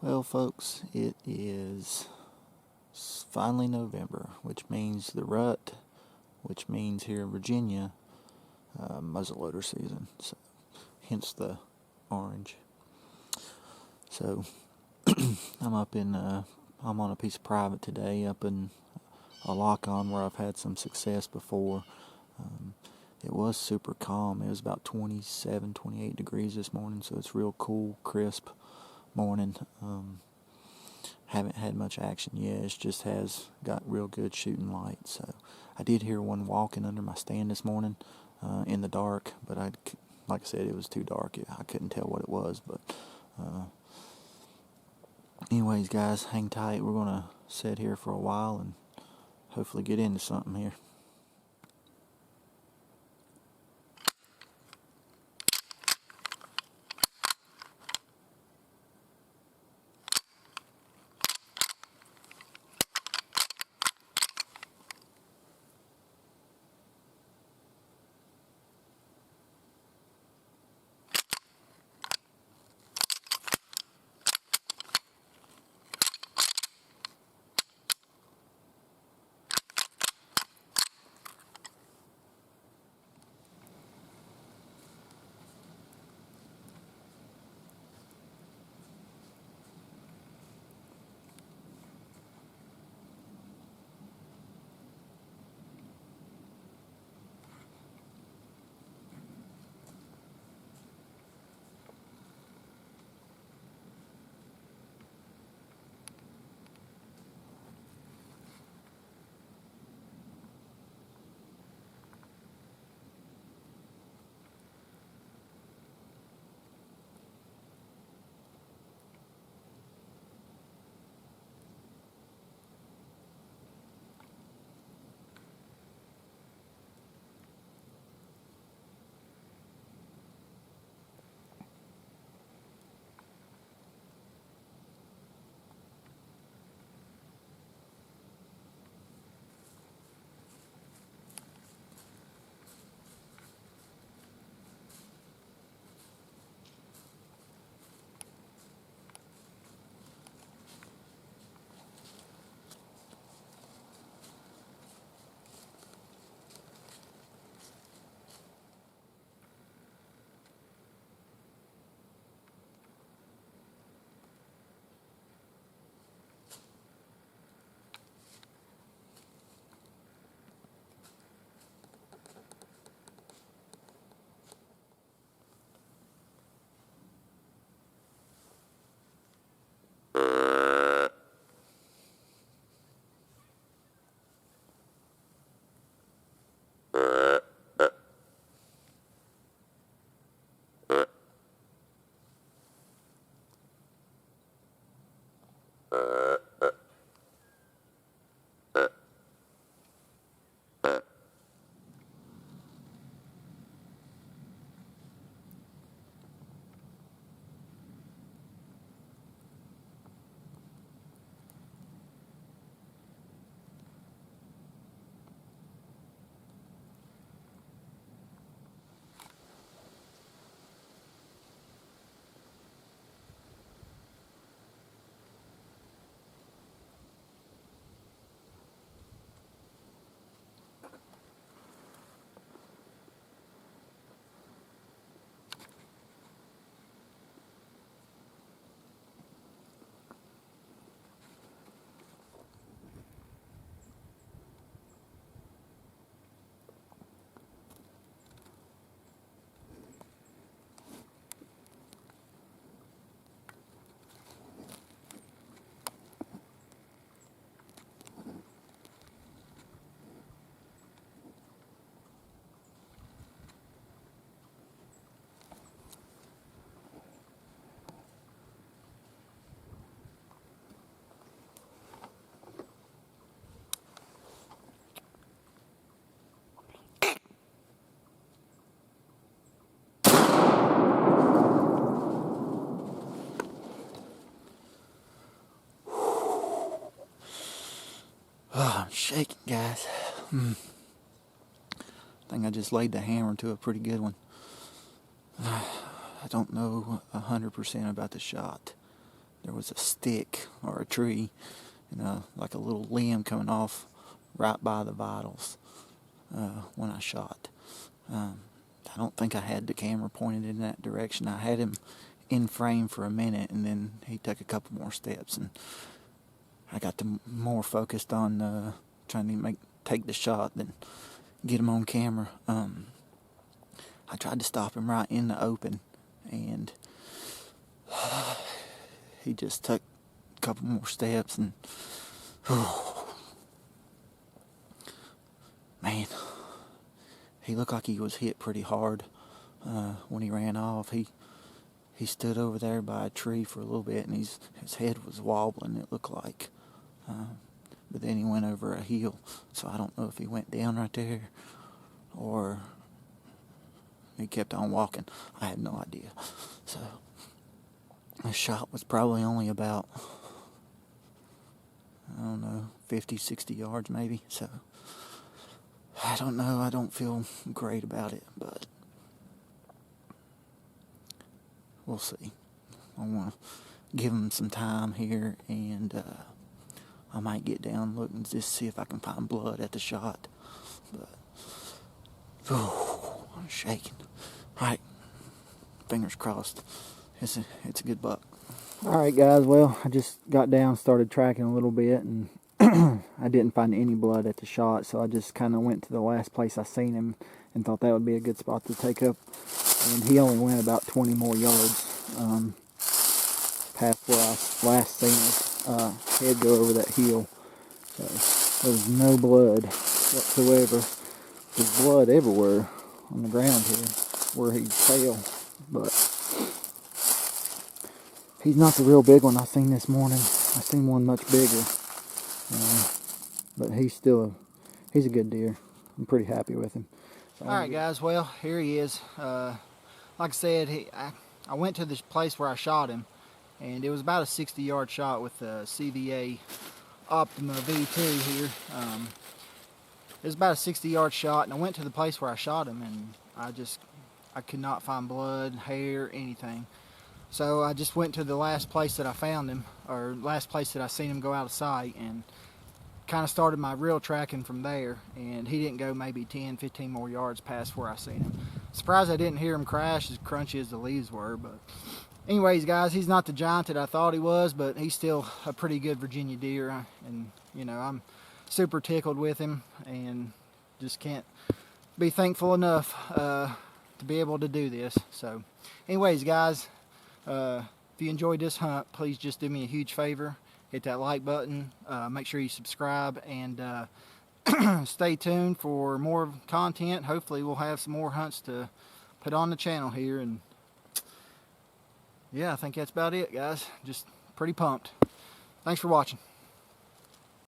Well, folks, it is finally November, which means the rut, which means here in Virginia, muzzleloader season. So, hence the orange. So, I'm on a piece of private today up in a lock-on where I've had some success before. It was super calm. It was about 27, 28 degrees this morning, so it's real cool, crisp morning. Haven't had much action yet. It just has got real good shooting light. So I did hear one walking under my stand this morning in the dark, but like I said, it was too dark. I couldn't tell what it was. But anyways, guys, hang tight. We're gonna sit here for a while and hopefully get into something here. Oh, I'm shaking, guys. I think I just laid the hammer to a pretty good one. I don't know 100% about the shot. there was a stick or a tree, like a little limb coming off right by the vitals when I shot. I don't think I had the camera pointed in that direction. I had him in frame for a minute, and then he took a couple more steps, and I got more focused on trying to take the shot than get him on camera. I tried to stop him right in the open, and he just took a couple more steps, and man, he looked like he was hit pretty hard when he ran off. He stood over there by a tree for a little bit, and his head was wobbling, it looked like. But then he went over a hill, so I don't know if he went down right there or he kept on walking. I have no idea. So the shot was probably only about, I don't know, 50, 60 yards maybe. So I don't know. I don't feel great about it, but we'll see. I want to give him some time here, and I might get down and look and just see if I can find blood at the shot. But I'm shaking. Alright, fingers crossed. It's a good buck. Alright guys, well, I just got down, started tracking a little bit, and I didn't find any blood at the shot, so I just kind of went to the last place I seen him and thought that would be a good spot to take up. And he only went about 20 more yards past where I last seen his head go over that hill. So there was no blood whatsoever. There's blood everywhere on the ground here where he fell, but he's not the real big one I seen this morning. I seen one much bigger, but he's a good deer. I'm pretty happy with him. So alright guys, well, here he is. Like I said, I went to the place where I shot him, and it was about a 60-yard shot with the CVA OPTIMA V2 here. It was about a 60-yard shot, and I went to the place where I shot him, and I could not find blood, hair, anything. So I just went to the last place that I found him, or last place that I seen him go out of sight, and kind of started my real tracking from there. And he didn't go maybe 10, 15 more yards past where I seen him. Surprised I didn't hear him crash as crunchy as the leaves were. But anyways guys, he's not the giant that I thought he was, but he's still a pretty good Virginia deer, and I'm super tickled with him, and just can't be thankful enough to be able to do this. So anyways guys, if you enjoyed this hunt, please just do me a huge favor, hit that like button, make sure you subscribe, and stay tuned for more content. Hopefully we'll have some more hunts to put on the channel here, and yeah, I think that's about it guys. Just pretty pumped. Thanks for watching.